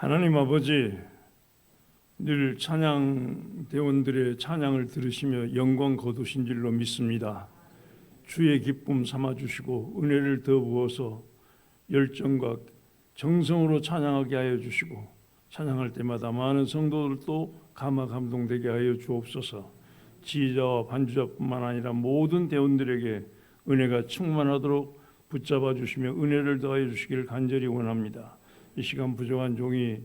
하나님 아버지, 늘 찬양 대원들의 찬양을 들으시며 영광 거두신 줄로 믿습니다. 주의 기쁨 삼아주시고 은혜를 더 부어서 열정과 정성으로 찬양하게 하여 주시고, 찬양할 때마다 많은 성도들도 감화 감동되게 하여 주옵소서. 지휘자와 반주자뿐만 아니라 모든 대원들에게 은혜가 충만하도록 붙잡아 주시며 은혜를 더하여 주시기를 간절히 원합니다. 이 시간 부족한 종이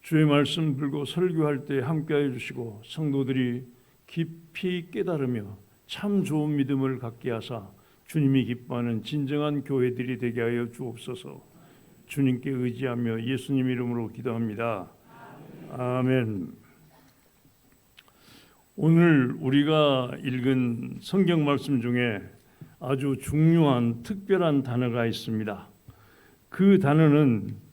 주의 말씀 들고 설교할 때 함께하여 주시고, 성도들이 깊이 깨달으며 참 좋은 믿음을 갖게 하사 주님이 기뻐하는 진정한 교회들이 되게 하여 주옵소서. 주님께 의지하며 예수님 이름으로 기도합니다. 아멘. 오늘 우리가 읽은 성경 말씀 중에 아주 중요한 특별한 단어가 있습니다. 그 단어는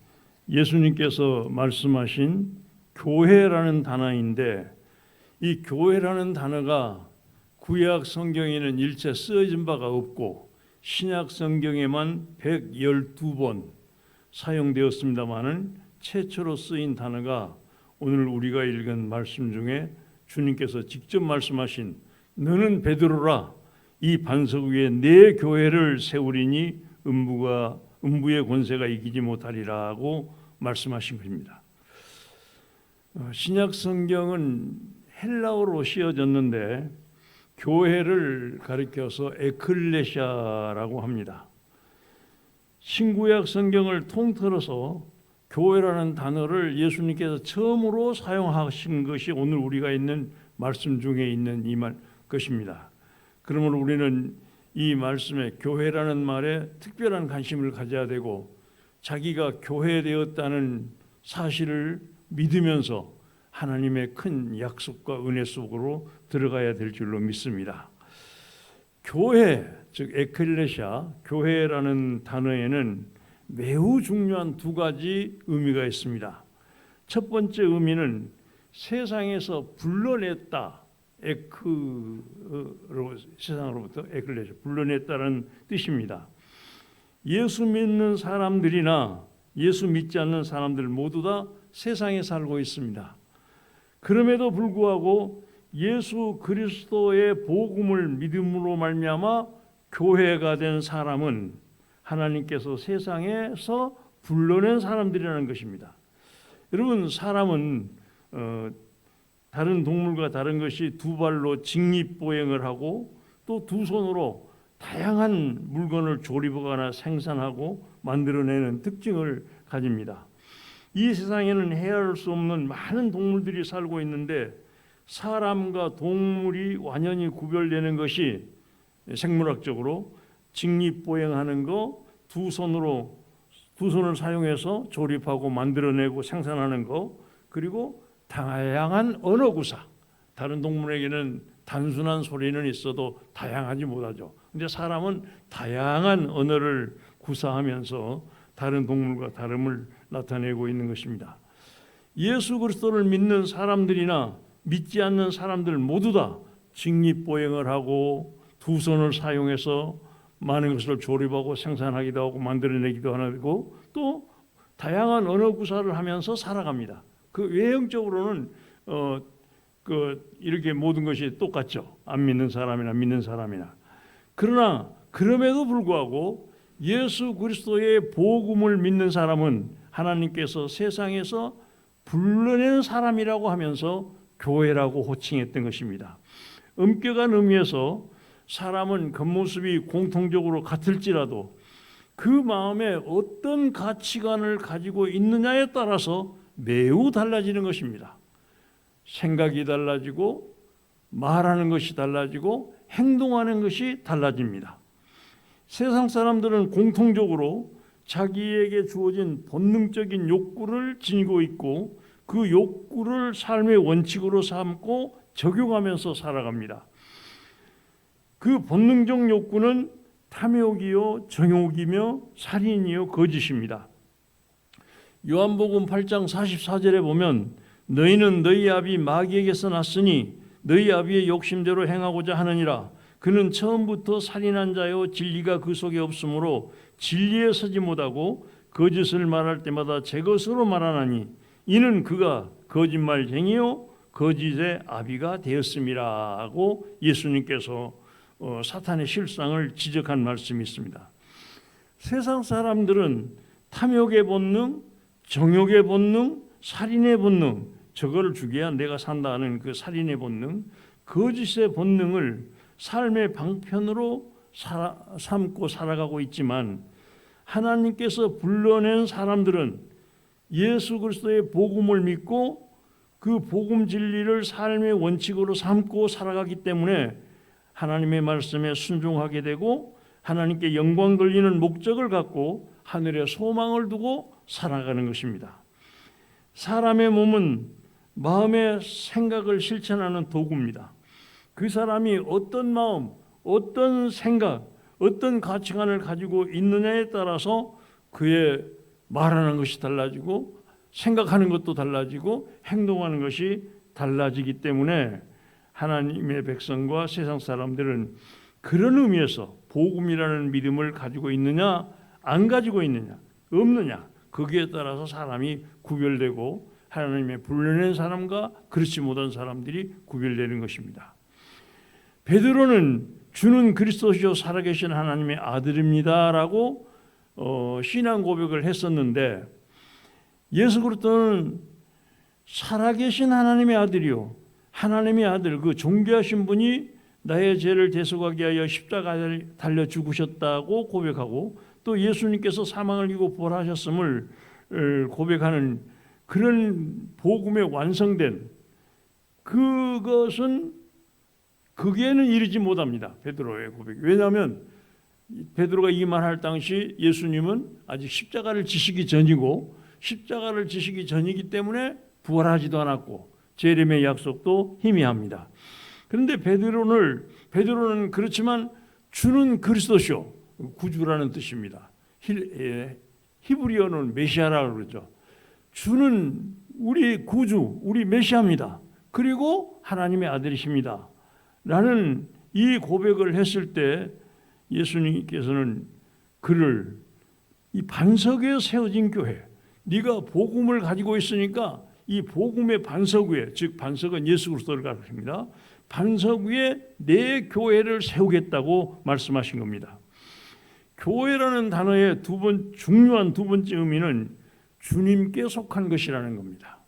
예수님께서 말씀하신 교회라는 단어인데, 이 교회라는 단어가 구약 성경에는 일체 쓰여진 바가 없고 신약 성경에만 112번 사용되었습니다마는 최초로 쓰인 단어가 오늘 우리가 읽은 말씀 중에 주님께서 직접 말씀하신 너는 베드로라, 이 반석 위에 내 교회를 세우리니 음부의 권세가 이기지 못하리라고 말씀하신 것입니다. 신약 성경은 헬라어로 씌어졌는데 교회를 가리켜서 에클레시아라고 합니다. 신구약 성경을 통틀어서 교회라는 단어를 예수님께서 처음으로 사용하신 것이 오늘 우리가 있는 말씀 중에 있는 이 것입니다. 그러므로 우리는 이 말씀에 교회라는 말에 특별한 관심을 가져야 되고, 자기가 교회되었다는 사실을 믿으면서 하나님의 큰 약속과 은혜 속으로 들어가야 될 줄로 믿습니다. 교회, 즉 에클레시아, 교회라는 단어에는 매우 중요한 두 가지 의미가 있습니다. 첫 번째 의미는 세상에서 불러냈다, 세상으로부터 에클레시아, 불러냈다는 뜻입니다. 예수 믿는 사람들이나 예수 믿지 않는 사람들 모두 다 세상에 살고 있습니다. 그럼에도 불구하고 예수 그리스도의 복음을 믿음으로 말미암아 교회가 된 사람은 하나님께서 세상에서 불러낸 사람들이라는 것입니다. 여러분, 사람은 다른 동물과 다른 것이 두 발로 직립보행을 하고 또 두 손으로 다양한 물건을 조립하거나 생산하고 만들어내는 특징을 가집니다. 이 세상에는 헤아릴 수 없는 많은 동물들이 살고 있는데, 사람과 동물이 완연히 구별되는 것이 생물학적으로 직립보행하는 거, 두 손을 사용해서 조립하고 만들어내고 생산하는 거, 그리고 다양한 언어 구사. 다른 동물에게는 단순한 소리는 있어도 다양하지 못하죠. 근데 사람은 다양한 언어를 구사하면서 다른 동물과 다름을 나타내고 있는 것입니다. 예수 그리스도를 믿는 사람들이나 믿지 않는 사람들 모두 다 직립보행을 하고 두 손을 사용해서 많은 것을 조립하고 생산하기도 하고 만들어내기도 하고 또 다양한 언어 구사를 하면서 살아갑니다. 그 외형적으로는 이렇게 모든 것이 똑같죠. 안 믿는 사람이나 믿는 사람이나. 그러나 그럼에도 불구하고 예수 그리스도의 복음을 믿는 사람은 하나님께서 세상에서 불러낸 사람이라고 하면서 교회라고 호칭했던 것입니다. 엄격한 의미에서 사람은 겉모습이 공통적으로 같을지라도 그 마음에 어떤 가치관을 가지고 있느냐에 따라서 매우 달라지는 것입니다. 생각이 달라지고 말하는 것이 달라지고 행동하는 것이 달라집니다. 세상 사람들은 공통적으로 자기에게 주어진 본능적인 욕구를 지니고 있고 그 욕구를 삶의 원칙으로 삼고 적용하면서 살아갑니다. 그 본능적 욕구는 탐욕이요, 정욕이며 살인이요, 거짓입니다. 요한복음 8장 44절에 보면 너희는 너희 아비 마귀에게서 났으니 너희 아비의 욕심대로 행하고자 하느니라. 그는 처음부터 살인한 자요 진리가 그 속에 없으므로 진리에 서지 못하고 거짓을 말할 때마다 제 것으로 말하나니 이는 그가 거짓말쟁이요 거짓의 아비가 되었음이라 하고 예수님께서 사탄의 실상을 지적한 말씀이 있습니다. 세상 사람들은 탐욕의 본능, 정욕의 본능, 살인의 본능, 저거를 죽여야 내가 산다 하는 그 살인의 본능, 거짓의 본능을 삶의 방편으로 삼고 살아가고 있지만 하나님께서 불러낸 사람들은 예수 그리스도의 복음을 믿고 그 복음 진리를 삶의 원칙으로 삼고 살아가기 때문에 하나님의 말씀에 순종하게 되고 하나님께 영광 돌리는 목적을 갖고 하늘에 소망을 두고 살아가는 것입니다. 사람의 몸은 마음의 생각을 실천하는 도구입니다. 그 사람이 어떤 마음, 어떤 생각, 어떤 가치관을 가지고 있느냐에 따라서 그의 말하는 것이 달라지고 생각하는 것도 달라지고 행동하는 것이 달라지기 때문에 하나님의 백성과 세상 사람들은 그런 의미에서 복음이라는 믿음을 가지고 있느냐 안 가지고 있느냐 없느냐 거기에 따라서 사람이 구별되고 하나님의 불러낸 사람과 그렇지 못한 사람들이 구별되는 것입니다. 베드로는 주는 그리스도시요 살아계신 하나님의 아들입니다라고 신앙 고백을 했었는데 예수 그리스도는 살아계신 하나님의 아들이요 하나님의 아들 그 존귀하신 분이 나의 죄를 대속하기 위하여 십자가에 달려 죽으셨다고 고백하고 또 예수님께서 사망을 이기고 부활하셨음을 고백하는 그런 복음에 완성된 그것은 거기에는 이르지 못합니다. 베드로의 고백. 왜냐하면 베드로가 이 말할 당시 예수님은 아직 십자가를 지시기 전이고 십자가를 지시기 전이기 때문에 부활하지도 않았고 재림의 약속도 희미합니다. 그런데 베드로는 그렇지만 주는 그리스도시요 구주라는 뜻입니다. 히브리어는 메시아라고 그러죠. 주는 우리 구주, 우리 메시아입니다. 그리고 하나님의 아들이십니다. 라는 이 고백을 했을 때 예수님께서는 그를 이 반석 위에 세워진 교회, 네가 복음을 가지고 있으니까 이 복음의 반석 위에, 즉 반석은 예수 그리스도를 가리킵니다. 반석 위에 내 교회를 세우겠다고 말씀하신 겁니다. 교회라는 단어의 중요한 두 번째 의미는 주님께 속한 것이라는 겁니다.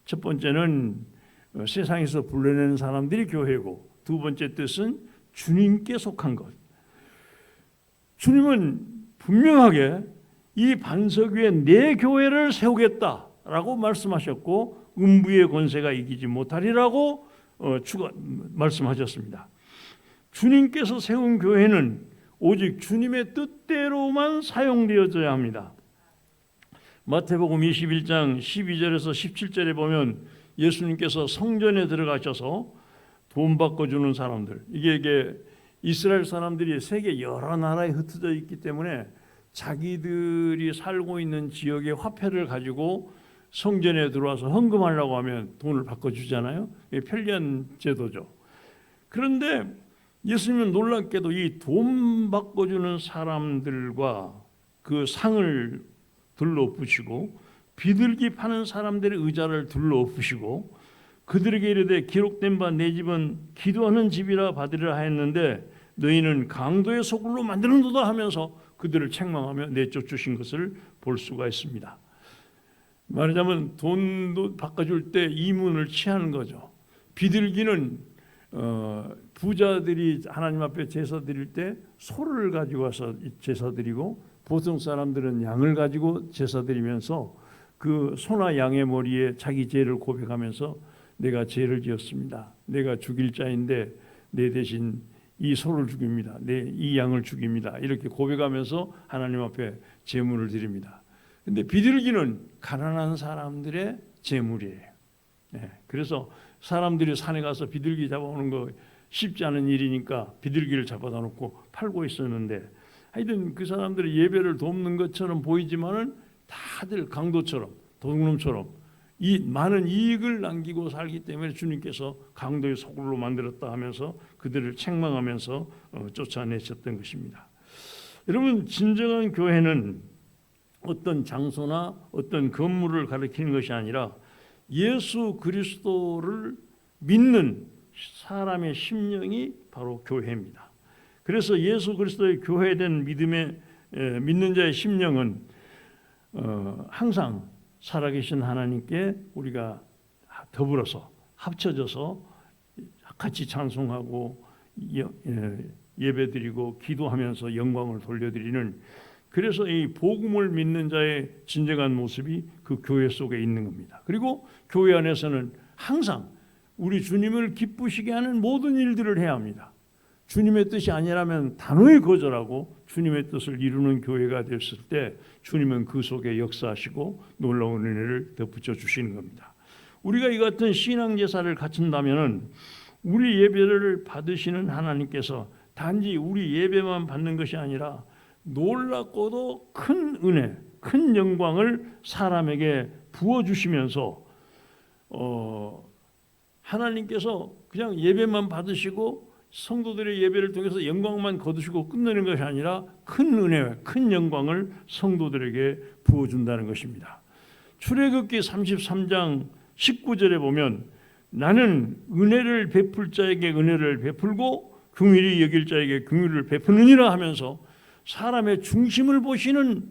첫 번째는 세상에서 불러내는 사람들이 교회고 두 번째 뜻은 주님께 속한 것. 주님은 분명하게 이 반석 위에 내 교회를 세우겠다라고 말씀하셨고 음부의 권세가 이기지 못하리라고 말씀하셨습니다. 주님께서 세운 교회는 오직 주님의 뜻대로만 사용되어져야 합니다. 마태복음 21장 12절에서 17절에 보면 예수님께서 성전에 들어가셔서 돈 바꿔주는 사람들, 이게 이스라엘 사람들이 세계 여러 나라에 흩어져 있기 때문에 자기들이 살고 있는 지역의 화폐를 가지고 성전에 들어와서 헌금하려고 하면 돈을 바꿔주잖아요. 이게 편리한 제도죠. 그런데 예수님은 놀랍게도 이 돈 바꿔주는 사람들과 그 상을 둘러엎으시고 비둘기 파는 사람들의 의자를 둘러엎으시고 그들에게 이르되 기록된 바 내 집은 기도하는 집이라 받으리라 하였는데 너희는 강도의 소굴로 만드는도다 하면서 그들을 책망하며 내쫓으신 것을 볼 수가 있습니다. 말하자면 돈도 바꿔줄 때 이문을 취하는 거죠. 비둘기는 부자들이 하나님 앞에 제사 드릴 때 소를 가지고 와서 제사 드리고 보통 사람들은 양을 가지고 제사 드리면서 그 소나 양의 머리에 자기 죄를 고백하면서 내가 죄를 지었습니다. 내가 죽일 자인데 내 대신 이 소를 죽입니다. 이 양을 죽입니다. 이렇게 고백하면서 하나님 앞에 제물을 드립니다. 근데 비둘기는 가난한 사람들의 제물이에요. 그래서 사람들이 산에 가서 비둘기 잡아오는 거 쉽지 않은 일이니까 비둘기를 잡아다 놓고 팔고 있었는데 하여튼 그 사람들이 예배를 돕는 것처럼 보이지만은 다들 강도처럼 도둑놈처럼 이 많은 이익을 남기고 살기 때문에 주님께서 강도의 소굴로 만들었다 하면서 그들을 책망하면서 쫓아내셨던 것입니다. 여러분 진정한 교회는 어떤 장소나 어떤 건물을 가리키는 것이 아니라 예수 그리스도를 믿는 사람의 심령이 바로 교회입니다. 그래서 예수 그리스도의 교회된 믿는 자의 심령은 항상 살아계신 하나님께 우리가 더불어서 합쳐져서 같이 찬송하고 예배드리고 기도하면서 영광을 돌려드리는, 그래서 이 복음을 믿는 자의 진정한 모습이 그 교회 속에 있는 겁니다. 그리고 교회 안에서는 항상 우리 주님을 기쁘시게 하는 모든 일들을 해야 합니다. 주님의 뜻이 아니라면 단호히 거절하고 주님의 뜻을 이루는 교회가 됐을 때 주님은 그 속에 역사하시고 놀라운 은혜를 덧붙여 주시는 겁니다. 우리가 이 같은 신앙 제사를 갖춘다면은 우리 예배를 받으시는 하나님께서 단지 우리 예배만 받는 것이 아니라 놀랍고도 큰 은혜, 큰 영광을 사람에게 부어주시면서 하나님께서 그냥 예배만 받으시고 성도들의 예배를 통해서 영광만 거두시고 끝내는 것이 아니라 큰 은혜, 큰 영광을 성도들에게 부어준다는 것입니다. 출애굽기 33장 19절에 보면 나는 은혜를 베풀 자에게 은혜를 베풀고 긍휼히 여길 자에게 긍휼을 베푸느니라 하면서 사람의 중심을 보시는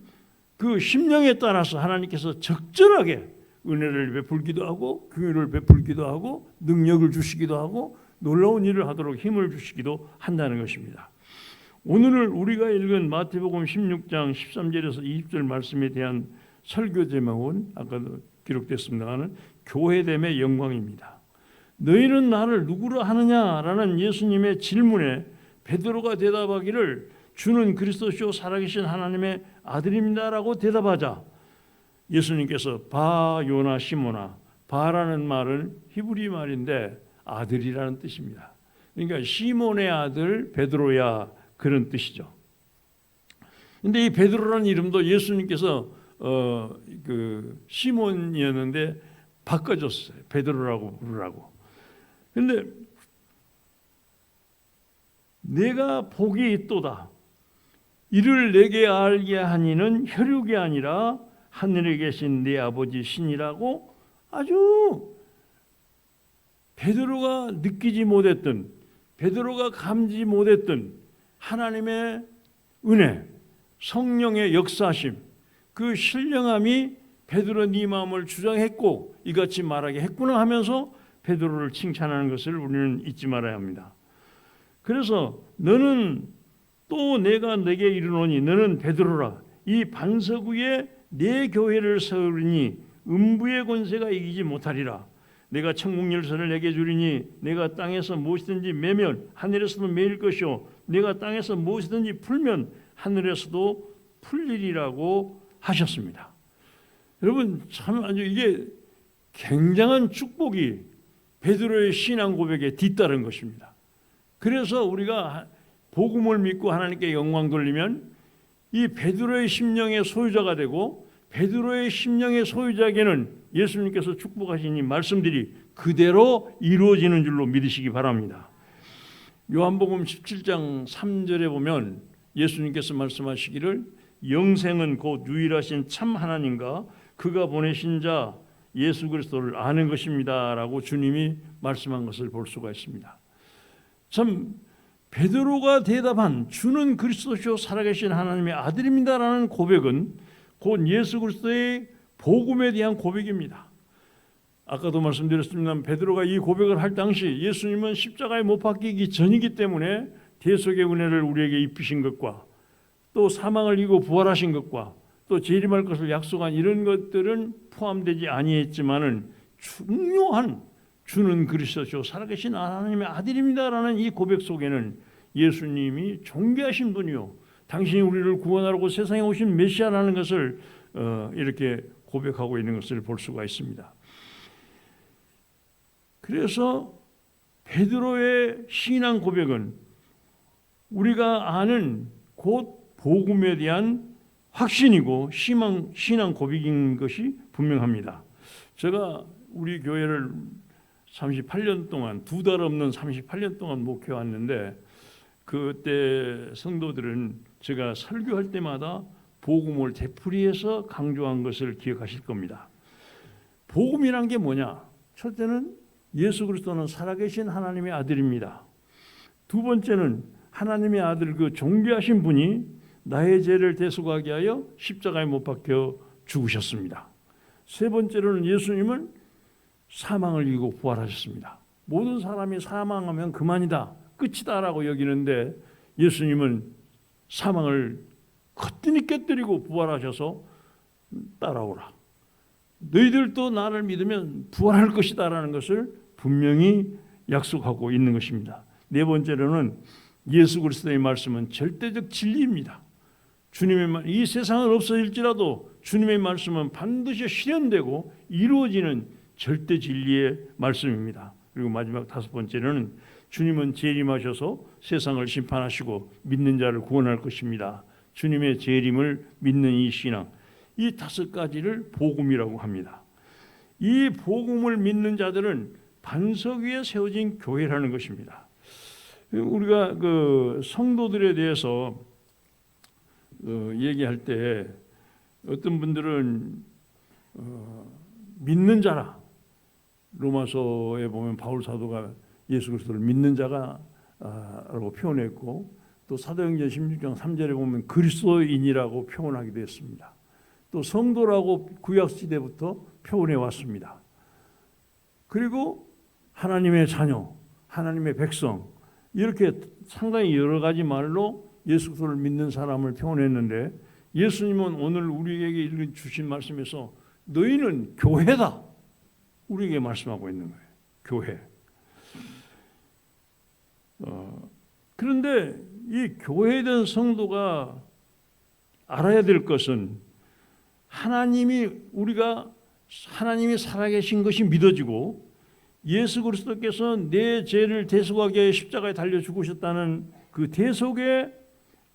그 심령에 따라서 하나님께서 적절하게 은혜를 베풀기도 하고 긍휼을 베풀기도 하고 능력을 주시기도 하고 놀라운 일을 하도록 힘을 주시기도 한다는 것입니다. 오늘 우리가 읽은 마태복음 16장 13절에서 20절 말씀에 대한 설교 제목은 아까도 기록됐습니다만 교회됨의 영광입니다. 너희는 나를 누구라 하느냐라는 예수님의 질문에 베드로가 대답하기를 주는 그리스도시요 살아계신 하나님의 아들입니다라고 대답하자 예수님께서 바 요나 시모나, 바라는 말은 히브리 말인데 아들이라는 뜻입니다. 그러니까 시몬의 아들 베드로야, 그런 뜻이죠. 근데 이 베드로라는 이름도 예수님께서 그 시몬이었는데 바꿔줬어요. 베드로라고 부르라고. 근데 내가 복이 있도다. 이를 내게 알게 하니는 혈육이 아니라 하늘에 계신 내 아버지 신이라고 아주 베드로가 느끼지 못했던, 베드로가 감지 못했던 하나님의 은혜, 성령의 역사심, 그 신령함이 베드로 네 마음을 주장했고 이같이 말하게 했구나 하면서 베드로를 칭찬하는 것을 우리는 잊지 말아야 합니다. 그래서 너는 또 내가 내게 이르노니 너는 베드로라, 이 반석 위에 내 교회를 세우리니 음부의 권세가 이기지 못하리라. 내가 천국 열쇠를 내게 주리니 내가 땅에서 무엇이든지 매면 하늘에서도 매일 것이요 내가 땅에서 무엇이든지 풀면 하늘에서도 풀리리라고 하셨습니다. 여러분 참 아주 이게 굉장한 축복이 베드로의 신앙 고백에 뒤따른 것입니다. 그래서 우리가 복음을 믿고 하나님께 영광 돌리면 이 베드로의 심령의 소유자가 되고 베드로의 심령의 소유자에게는 예수님께서 축복하신 이 말씀들이 그대로 이루어지는 줄로 믿으시기 바랍니다. 요한복음 17장 3절에 보면 예수님께서 말씀하시기를 영생은 곧 유일하신 참 하나님과 그가 보내신 자 예수 그리스도를 아는 것입니다 라고 주님이 말씀한 것을 볼 수가 있습니다. 참 베드로가 대답한 주는 그리스도시요 살아계신 하나님의 아들입니다 라는 고백은 곧 예수 그리스도의 복음에 대한 고백입니다. 아까도 말씀드렸습니다만 베드로가 이 고백을 할 당시 예수님은 십자가에 못 박히기 전이기 때문에 대속의 은혜를 우리에게 입히신 것과 또 사망을 이기고 부활하신 것과 또 재림할 것을 약속한 이런 것들은 포함되지 아니했지만은 중요한 주는 그리스도시요 살아계신 하나님의 아들입니다라는 이 고백 속에는 예수님이 존귀하신 분이요 당신이 우리를 구원하려고 세상에 오신 메시아라는 것을 이렇게 고백하고 있는 것을 볼 수가 있습니다. 그래서 베드로의 신앙 고백은 우리가 아는 곧 복음에 대한 확신이고 신앙 고백인 것이 분명합니다. 제가 우리 교회를 38년 동안 두 달 없는 38년 동안 목회했는데 그때 성도들은 제가 설교할 때마다 복음을 되풀이해서 강조한 것을 기억하실 겁니다. 복음이란 게 뭐냐? 첫째는 예수 그리스도는 살아계신 하나님의 아들입니다. 두 번째는 하나님의 아들 그 존귀하신 분이 나의 죄를 대속하게 하여 십자가에 못 박혀 죽으셨습니다. 세 번째로는 예수님은 사망을 이기고 부활하셨습니다. 모든 사람이 사망하면 그만이다, 끝이다라고 여기는데 예수님은 사망을 거뜬히 깨뜨리고 부활하셔서 따라오라, 너희들도 나를 믿으면 부활할 것이다라는 것을 분명히 약속하고 있는 것입니다. 네 번째로는 예수 그리스도의 말씀은 절대적 진리입니다. 주님의 이 세상은 없어질지라도 주님의 말씀은 반드시 실현되고 이루어지는 절대 진리의 말씀입니다. 그리고 마지막 다섯 번째는 주님은 재림하셔서 세상을 심판하시고 믿는 자를 구원할 것입니다. 주님의 재림을 믿는 이 신앙, 이 다섯 가지를 복음이라고 합니다. 이 복음을 믿는 자들은 반석 위에 세워진 교회라는 것입니다. 우리가 그 성도들에 대해서 얘기할 때 어떤 분들은 믿는 자라, 로마서에 보면 바울 사도가 예수 그리스도를 믿는 자가라고 표현했고, 또 사도행전 16장 3절에 보면 그리스도인이라고 표현하기도 했습니다. 또 성도라고 구약 시대부터 표현해 왔습니다. 그리고 하나님의 자녀, 하나님의 백성, 이렇게 상당히 여러 가지 말로 예수 그리스도를 믿는 사람을 표현했는데, 예수님은 오늘 우리에게 주신 말씀에서 너희는 교회다, 우리에게 말씀하고 있는 거예요. 교회. 그런데 이 교회된 성도가 알아야 될 것은 하나님이 살아계신 것이 믿어지고 예수 그리스도께서 내 죄를 대속하기 위해 십자가에 달려 죽으셨다는 그 대속의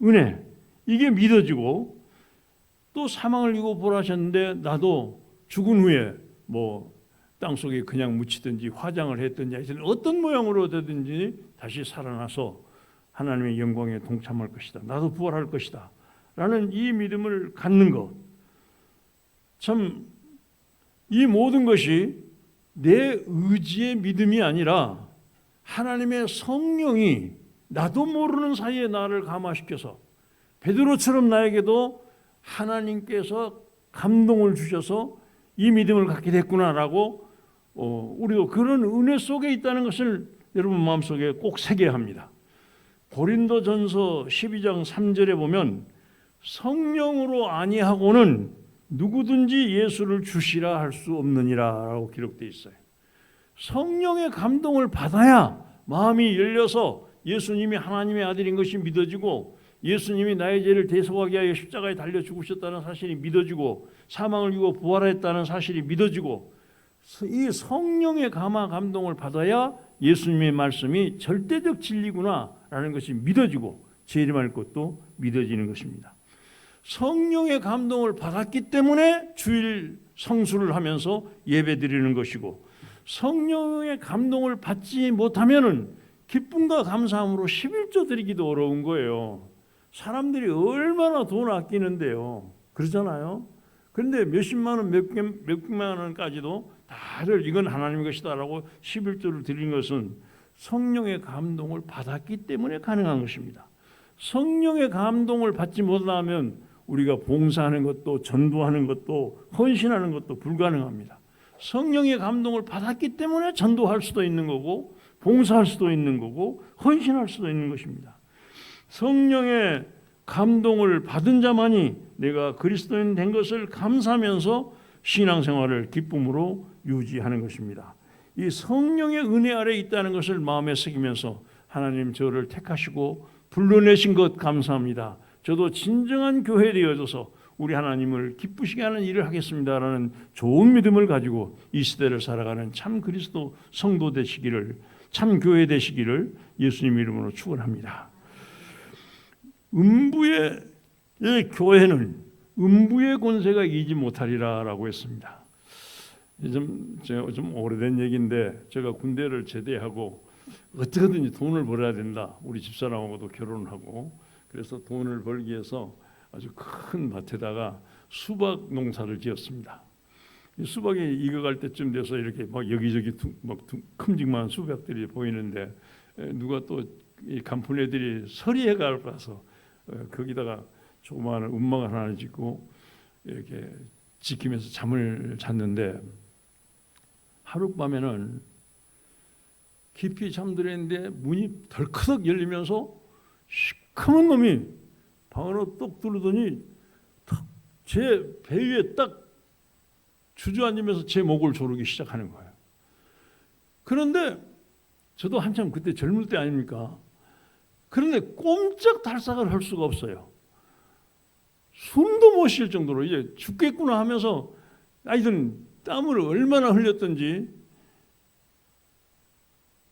은혜, 이게 믿어지고, 또 사망을 이기고 부활하셨는데 나도 죽은 후에 땅속에 그냥 묻히든지 화장을 했든지 하여튼 어떤 모양으로 되든지 다시 살아나서 하나님의 영광에 동참할 것이다, 나도 부활할 것이다 라는 이 믿음을 갖는 것, 참 이 모든 것이 내 의지의 믿음이 아니라 하나님의 성령이 나도 모르는 사이에 나를 감화시켜서, 베드로처럼 나에게도 하나님께서 감동을 주셔서 이 믿음을 갖게 됐구나라고 우리도 그런 은혜 속에 있다는 것을 여러분 마음속에 꼭 새겨야 합니다. 고린도전서 12장 3절에 보면 성령으로 아니하고는 누구든지 예수를 주시라 할 수 없느니라라고 기록되어 있어요. 성령의 감동을 받아야 마음이 열려서 예수님이 하나님의 아들인 것이 믿어지고, 예수님이 나의 죄를 대속하기 위하여 십자가에 달려 죽으셨다는 사실이 믿어지고, 사망을 이기고 부활했다는 사실이 믿어지고, 이 성령의 감동을 받아야 예수님의 말씀이 절대적 진리구나라는 것이 믿어지고 재림할 것도 믿어지는 것입니다. 성령의 감동을 받았기 때문에 주일 성수를 하면서 예배드리는 것이고, 성령의 감동을 받지 못하면은 기쁨과 감사함으로 11조 드리기도 어려운 거예요. 사람들이 얼마나 돈 아끼는데요, 그러잖아요. 그런데 몇십만 원, 몇백만 원까지도 다들 이건 하나님의 것이다라고 11조를 드린 것은 성령의 감동을 받았기 때문에 가능한 것입니다. 성령의 감동을 받지 못하면 우리가 봉사하는 것도, 전도하는 것도, 헌신하는 것도 불가능합니다. 성령의 감동을 받았기 때문에 전도할 수도 있는 거고, 봉사할 수도 있는 거고, 헌신할 수도 있는 것입니다. 성령의 감동을 받은 자만이 내가 그리스도인 된 것을 감사하면서 신앙생활을 기쁨으로 유지하는 것입니다. 이 성령의 은혜 아래 있다는 것을 마음에 새기면서 하나님 저를 택하시고 불러내신 것 감사합니다, 저도 진정한 교회 되어져서 우리 하나님을 기쁘시게 하는 일을 하겠습니다라는 좋은 믿음을 가지고 이 시대를 살아가는 참 그리스도 성도 되시기를, 참 교회 되시기를 예수님 이름으로 축원합니다. 음부의 교회는 음부의 권세가 이기지 못하리라라고 했습니다. 좀 오래된 얘기인데, 제가 군대를 제대하고 어떻게든지 돈을 벌어야 된다, 우리 집사람하고도 결혼하고, 그래서 돈을 벌기 위해서 아주 큰 밭에다가 수박 농사를 지었습니다. 수박이 익어갈 때쯤 돼서 이렇게 막 여기저기 큼직한 수박들이 보이는데 누가 또 이 간푼애들이 서리해가 가서 거기다가 조그마한 움막을 하나 짓고 이렇게 지키면서 잠을 잤는데 하룻밤에는 깊이 잠들어 있는데 문이 덜커덕 열리면서 시커먼 놈이 방 안으로 똑 들어오더니 제 배 위에 딱 주저앉으면서 제 목을 조르기 시작하는 거예요. 그런데 저도 한참 그때 젊을 때 아닙니까? 그런데 꼼짝달싹을 할 수가 없어요. 숨도 못 쉴 정도로 이제 죽겠구나 하면서 아이들은 땀을 얼마나 흘렸던지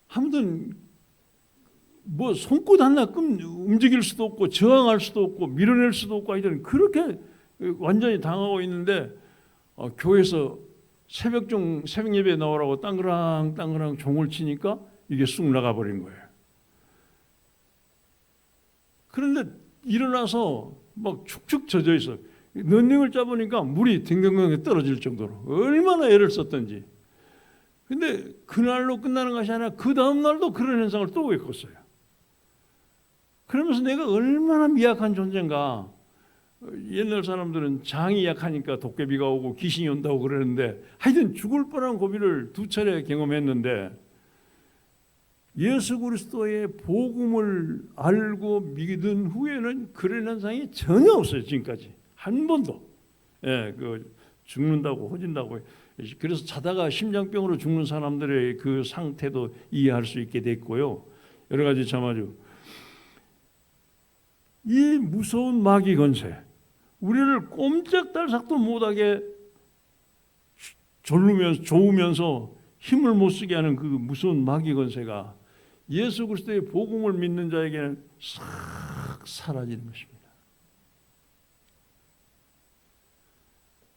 아무튼 뭐 손끝 하나 움직일 수도 없고 저항할 수도 없고 밀어낼 수도 없고 아이들은 그렇게 완전히 당하고 있는데 교회에서 새벽 예배에 나오라고 땅그랑 종을 치니까 이게 쑥 나가버린 거예요. 그런데 일어나서 막 축축 젖어 있어. 런닝을 짜보니까 물이 딩동댕 떨어질 정도로 얼마나 애를 썼던지. 근데 그날로 끝나는 것이 아니라 그 다음 날도 그런 현상을 또 겪었어요. 그러면서 내가 얼마나 미약한 존재인가. 옛날 사람들은 장이 약하니까 도깨비가 오고 귀신이 온다고 그러는데 하여튼 죽을 뻔한 고비를 2차례 경험했는데 예수 그리스도의 복음을 알고 믿은 후에는 그런 현상이 전혀 없어요. 지금까지 한 번도. 죽는다고 호진다고. 그래서 자다가 심장병으로 죽는 사람들의 그 상태도 이해할 수 있게 됐고요. 여러 가지 참 아주 이 무서운 마귀 권세, 우리를 꼼짝달싹도 못하게 조우면서 힘을 못 쓰게 하는 그 무서운 마귀 권세가 예수 그리스도의 복음을 믿는 자에게는 싹 사라지는 것입니다.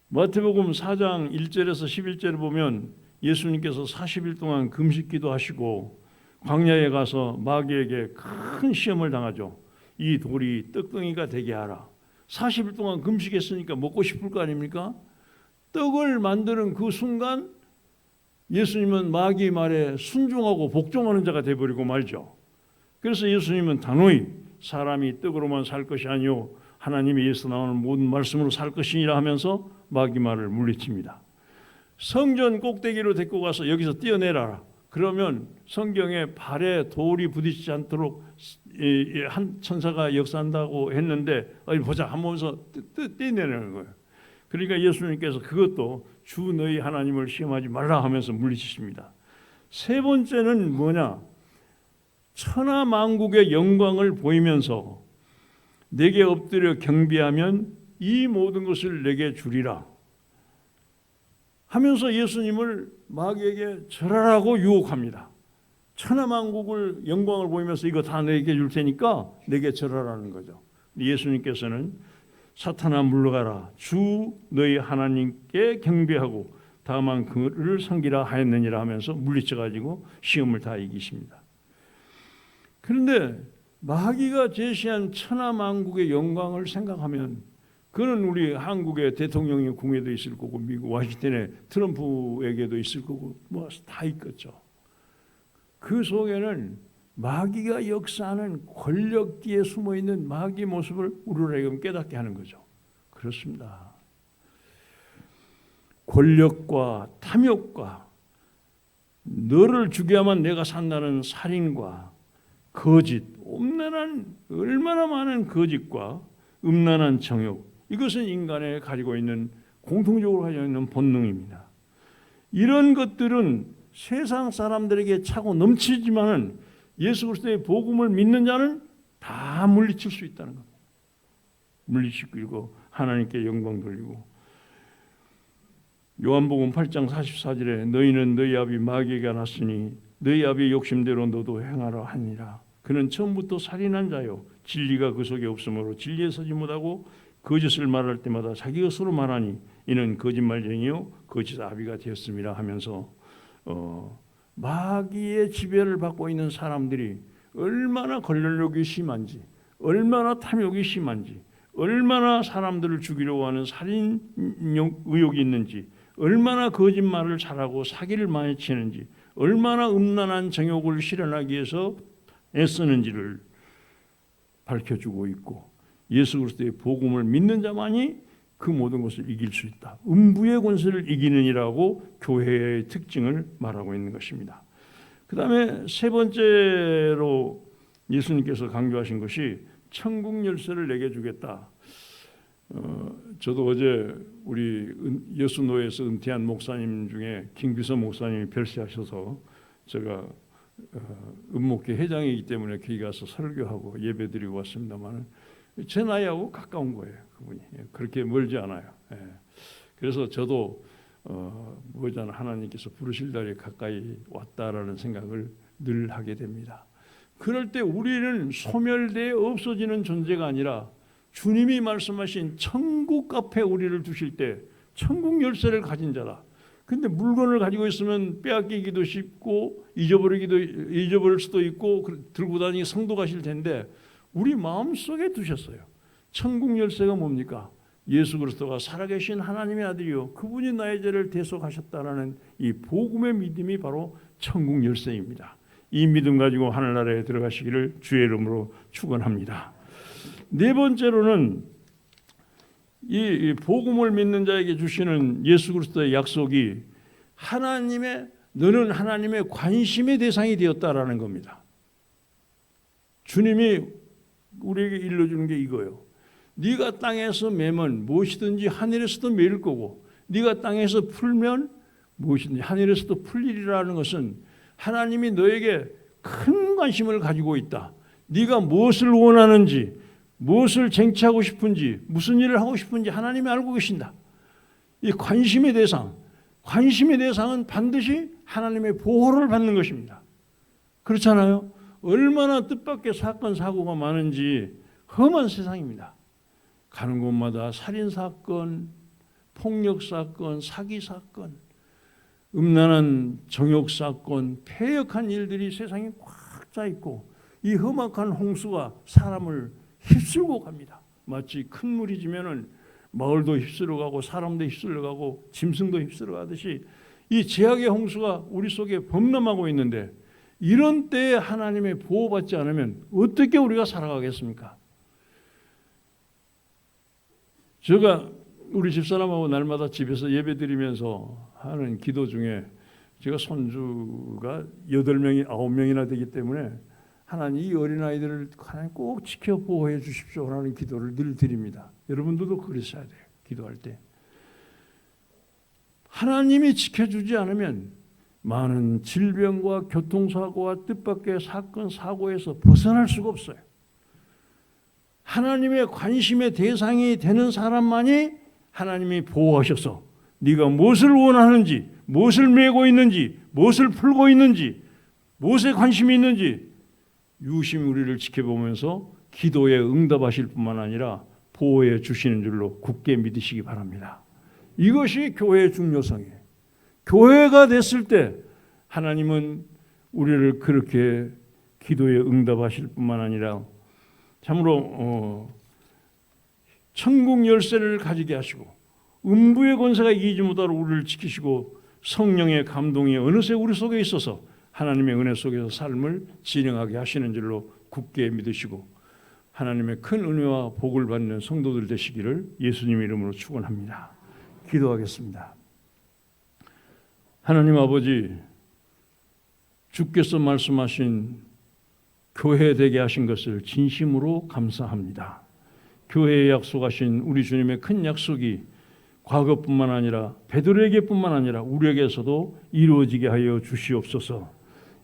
마태복음 4장 1절에서 11절을 보면 예수님께서 40일 동안 금식기도 하시고 광야에 가서 마귀에게 큰 시험을 당하죠. 이 돌이 떡덩이가 되게 하라. 40일 동안 금식했으니까 먹고 싶을 거 아닙니까? 떡을 만드는 그 순간 예수님은 마귀의 말에 순종하고 복종하는 자가 되어버리고 말죠. 그래서 예수님은 단호히 사람이 떡으로만 살 것이 아니요 하나님의 입에서 나오는 모든 말씀으로 살 것이니라 하면서 마귀 말을 물리칩니다. 성전 꼭대기로 데리고 가서 여기서 떼어내라. 그러면 성경에 발에 돌이 부딪히지 않도록 한 천사가 역사한다고 했는데 보자 하면서 떼내는 거예요. 그러니까 예수님께서 그것도 주 너희 하나님을 시험하지 말라 하면서 물리치십니다. 세 번째는 뭐냐? 천하 만국의 영광을 보이면서 내게 엎드려 경배하면 이 모든 것을 내게 주리라 하면서 예수님을 마귀에게 절하라고 유혹합니다. 천하 만국을 영광을 보이면서 이거 다 내게 줄 테니까 내게 절하라는 거죠. 예수님께서는 사탄아 물러가라. 주 너희 하나님께 경배하고 다만 그를 섬기라 하였느니라 하면서 물리쳐가지고 시험을 다 이기십니다. 그런데 마귀가 제시한 천하만국의 영광을 생각하면 그는 우리 한국의 대통령의 궁에도 있을 거고 미국 워싱턴의 트럼프에게도 있을 거고 뭐 다 있겠죠. 그 속에는 마귀가 역사하는 권력 뒤에 숨어있는 마귀 모습을 우리를 깨닫게 하는 거죠. 그렇습니다. 권력과 탐욕과 너를 죽여야만 내가 산다는 살인과 거짓, 얼마나 많은 거짓과 음란한 정욕, 이것은 인간에 가지고 있는 공통적으로 가지고 있는 본능입니다. 이런 것들은 세상 사람들에게 차고 넘치지만은 예수 그리스도의 복음을 믿는 자는 다 물리칠 수 있다는 겁니다. 물리치고 하나님께 영광 돌리고. 요한복음 8장 44절에 너희는 너희 아비 마귀가 났으니 너희 아비의 욕심대로 너도 행하라 하니라. 그는 처음부터 살인한 자요 진리가 그 속에 없으므로 진리에 서지 못하고 거짓을 말할 때마다 자기 것으로 말하니 이는 거짓말쟁이요 거짓 아비가 되었습니다 하면서 마귀의 지배를 받고 있는 사람들이 얼마나 권력욕이 심한지, 얼마나 탐욕이 심한지, 얼마나 사람들을 죽이려고 하는 살인 의혹이 있는지, 얼마나 거짓말을 잘하고 사기를 많이 치는지, 얼마나 음란한 정욕을 실현하기 위해서 애쓰는지를 밝혀주고 있고, 예수 그리스도의 복음을 믿는 자만이 그 모든 것을 이길 수 있다. 음부의 권세를 이기느니라고 교회의 특징을 말하고 있는 것입니다. 그 다음에 세 번째로 예수님께서 강조하신 것이 천국 열쇠를 내게 주겠다. 저도 어제 우리 여수노회에서 은퇴한 목사님 중에 김규선 목사님이 별세하셔서 제가 은목회 회장이기 때문에 거기 가서 설교하고 예배드리고 왔습니다만 제 나이하고 가까운 거예요. 그분이 그렇게 멀지 않아요. 그래서 저도 뭐잖아 하나님께서 부르실 날이 가까이 왔다라는 생각을 늘 하게 됩니다. 그럴 때 우리는 소멸되어 없어지는 존재가 아니라 주님이 말씀하신 천국 앞에 우리를 두실 때 천국 열쇠를 가진 자다. 근데 물건을 가지고 있으면 빼앗기기도 쉽고 잊어버릴 수도 있고 들고 다니기 성도 가실 텐데 우리 마음속에 두셨어요. 천국 열쇠가 뭡니까? 예수 그리스도가 살아계신 하나님의 아들이요 그분이 나의 죄를 대속하셨다라는 이 복음의 믿음이 바로 천국 열쇠입니다. 이 믿음 가지고 하늘나라에 들어가시기를 주의 이름으로 축원합니다. 네 번째로는 이 복음을 믿는 자에게 주시는 예수 그리스도의 약속이 너는 하나님의 관심의 대상이 되었다라는 겁니다. 주님이 우리에게 일러주는 게 이거예요. 네가 땅에서 매면 무엇이든지 하늘에서도 매일 거고 네가 땅에서 풀면 무엇이든지 하늘에서도 풀리리라는 것은 하나님이 너에게 큰 관심을 가지고 있다. 네가 무엇을 원하는지 무엇을 쟁취하고 싶은지 무슨 일을 하고 싶은지 하나님이 알고 계신다. 이 관심의 대상은 반드시 하나님의 보호를 받는 것입니다. 그렇잖아요. 얼마나 뜻밖의 사건 사고가 많은지 험한 세상입니다. 가는 곳마다 살인사건, 폭력사건, 사기사건, 음란한 정욕사건, 패역한 일들이 세상에 꽉 차 있고 이 험악한 홍수가 사람을 휩쓸고 갑니다. 마치 큰 물이 지면은 마을도 휩쓸어 가고 사람도 휩쓸어 가고 짐승도 휩쓸어 가듯이 이 죄악의 홍수가 우리 속에 범람하고 있는데 이런 때에 하나님의 보호받지 않으면 어떻게 우리가 살아가겠습니까? 제가 우리 집사람하고 날마다 집에서 예배드리면서 하는 기도 중에 제가 손주가 8명이 9명이나 되기 때문에 하나님 이 어린아이들을 하나님 꼭 지켜 보호해 주십시오라는 기도를 늘 드립니다. 여러분들도 그러셔야 돼요. 기도할 때. 하나님이 지켜주지 않으면 많은 질병과 교통사고와 뜻밖의 사건, 사고에서 벗어날 수가 없어요. 하나님의 관심의 대상이 되는 사람만이 하나님이 보호하셔서 네가 무엇을 원하는지, 무엇을 메고 있는지, 무엇을 풀고 있는지, 무엇에 관심이 있는지 유심히 우리를 지켜보면서 기도에 응답하실 뿐만 아니라 보호해 주시는 줄로 굳게 믿으시기 바랍니다. 이것이 교회의 중요성이에요. 교회가 됐을 때 하나님은 우리를 그렇게 기도에 응답하실 뿐만 아니라 참으로 천국 열쇠를 가지게 하시고 음부의 권세가 이기지 못하도록 우리를 지키시고 성령의 감동이 어느새 우리 속에 있어서 하나님의 은혜 속에서 삶을 진행하게 하시는 줄로 굳게 믿으시고 하나님의 큰 은혜와 복을 받는 성도들 되시기를 예수님 이름으로 축원합니다. 기도하겠습니다. 하나님 아버지, 주께서 말씀하신 교회 되게 하신 것을 진심으로 감사합니다. 교회에 약속하신 우리 주님의 큰 약속이 과거뿐만 아니라 베드로에게뿐만 아니라 우리에게서도 이루어지게 하여 주시옵소서.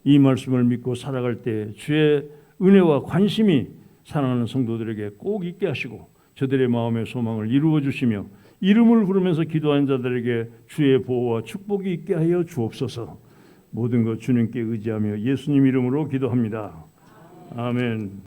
이 말씀을 믿고 살아갈 때 주의 은혜와 관심이 사랑하는 성도들에게 꼭 있게 하시고 저들의 마음의 소망을 이루어 주시며 이름을 부르면서 기도하는 자들에게 주의 보호와 축복이 있게 하여 주옵소서. 모든 것 주님께 의지하며 예수님 이름으로 기도합니다. 아멘.